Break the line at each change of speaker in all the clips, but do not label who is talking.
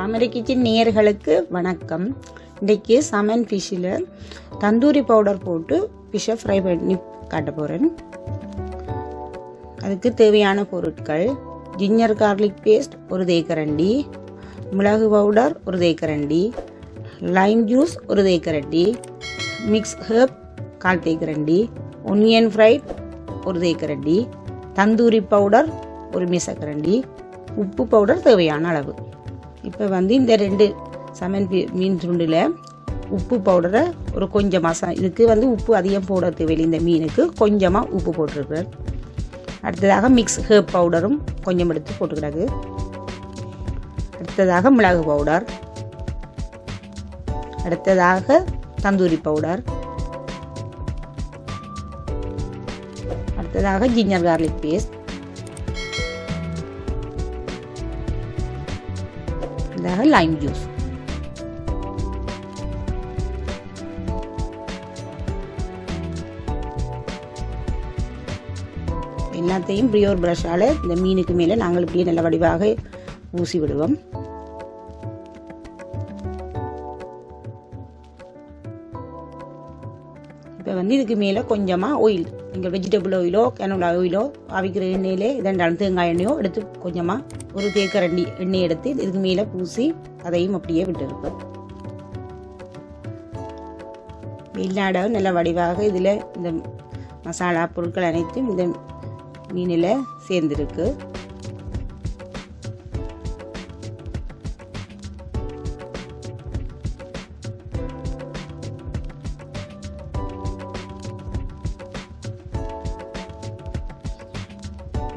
தாமரை kitchen நேயர்களுக்கு வணக்கம். இன்றைக்கி சமன் ஃபிஷ்ஷில் தந்தூரி பவுடர் போட்டு ஃபிஷ்ஷை ஃப்ரை பண்ணி காட்ட போகிறேன். அதுக்கு தேவையான பொருட்கள்: ஜிஞ்சர் கார்லிக் பேஸ்ட் ஒரு தேக்கரண்டி, மிளகு பவுடர் ஒரு தேக்கரண்டி, லைம் ஜூஸ் ஒரு தேக்கரண்டி, மிக்ஸ் ஹெர்ப் 1/4 தேக்கரண்டி, ஒனியன் ஃப்ரைட் ஒரு தேக்கரண்டி, தந்தூரி பவுடர் ஒரு மிசக்கரண்டி, உப்பு பவுடர் தேவையான அளவு. இப்போ இந்த 2 சமன் மீன் துண்டில் உப்பு பவுடரை ஒரு கொஞ்சமாக, இதுக்கு உப்பு அதிகம் போட தேவையில்லை, இந்த மீனுக்கு கொஞ்சமாக உப்பு போட்டிருக்கிறேன். அடுத்ததாக மிக்ஸ் ஹெர்ப் பவுடரும் கொஞ்சம் எடுத்து போட்டுக்கிறாங்க. அடுத்ததாக மிளகு பவுடர், அடுத்ததாக தந்தூரி பவுடர், அடுத்ததாக ginger garlic paste, lime juice. எல்லாத்தையும் பிரியோர் பிரஷால் இந்த மீனுக்கு மேலே நாங்கள் இப்படியே நல்ல வடிவாக ஊசி விடுவோம். இப்போ இதுக்கு மேலே கொஞ்சமாக ஆயில், நீங்கள் வெஜிடபிள் ஆயிலோ கேனோலா ஆயிலோ அவிக்கிற எண்ணெயிலே இதெண்டாலும் தேங்காய் எண்ணெயோ எடுத்து கொஞ்சமாக ஒரு தேக்கரண்டி எண்ணெய் எடுத்து இதுக்கு மேலே பூசி அதையும் அப்படியே விட்டுருக்கோம். இல்லாடவும் நல்ல வடிவாக இதில் இந்த மசாலா பொருட்கள் அனைத்தும் இந்த மீனில் சேர்ந்துருக்கு.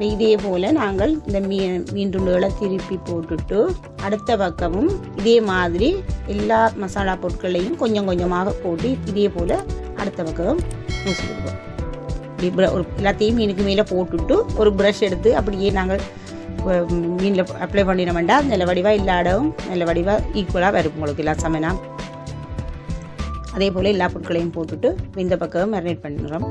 இதே போல் நாங்கள் இந்த மீன் துண்டுகளை திருப்பி போட்டுட்டு அடுத்த பக்கமும் இதே மாதிரி எல்லா மசாலா பொருட்களையும் கொஞ்சம் கொஞ்சமாக போட்டு இதே போல் அடுத்த பக்கம் பூசி விடுவோம். ஒரு எல்லாத்தையும் மீனுக்கு மேலே போட்டுட்டு ஒரு ப்ரஷ் எடுத்து அப்படியே நாங்கள் மீனில் அப்ளை பண்ணிட வேண்டாம். நல்ல வடிவாக எல்லா இடமும் நல்ல வடிவாக ஈக்குவலாக வரும் உங்களுக்கு எல்லா சமையலாம். அதே போல் எல்லா பொருட்களையும் போட்டுட்டு இந்த பக்கம் மேரினேட் பண்ணுறோம்.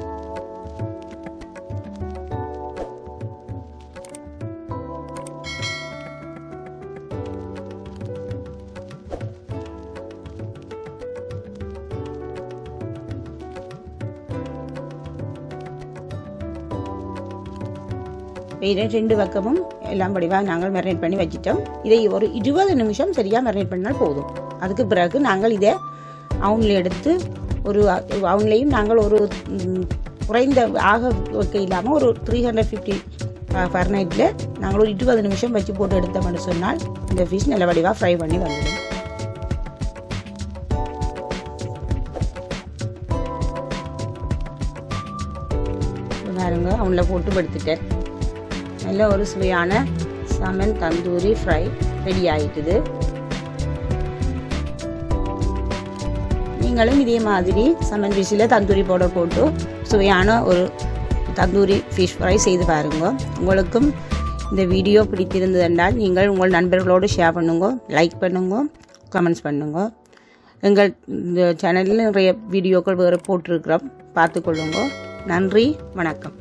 ரெண்டு பக்கமும் எல்லாம் வடிவாக நாங்கள் மேரினேட் பண்ணி வச்சிட்டோம். இதை ஒரு 20 நிமிஷம் சரியாக மேரினேட் பண்ணால் போதும். அதுக்கு பிறகு நாங்கள் இதை அவனில் எடுத்து ஒரு அவன்லையும் நாங்கள் ஒரு குறைந்த ஆக வைக்க இல்லாமல் ஒரு 350 ஃபahrenheitல நாங்கள் ஒரு 20 நிமிஷம் வச்சு போட்டு எடுத்தோம்னு சொன்னால் இந்த ஃபிஷ் நல்ல வடிவாக ஃப்ரை பண்ணி வந்துடும். பாருங்க, அவனில் போட்டு எடுத்துட்டேன். நல்ல ஒரு சுவையான சமன் தந்தூரி ஃப்ரை ரெடி ஆகிட்டுது. நீங்களும் இதே மாதிரி சமன் ஃபிஷ்ஷில் தந்தூரி பவுடர் போட்டு சுவையான ஒரு தந்தூரி ஃபிஷ் ஃப்ரை செய்து பாருங்க. உங்களுக்கும் இந்த வீடியோ பிடித்திருந்தது என்றால் நீங்கள் உங்கள் நண்பர்களோடு ஷேர் பண்ணுங்க, லைக் பண்ணுங்க, கமெண்ட்ஸ் பண்ணுங்க. எங்கள் இந்த சேனலில் நிறைய வீடியோக்கள் வேறு போட்டிருக்கிறோம், பார்த்துக்கொள்ளுங்க. நன்றி, வணக்கம்.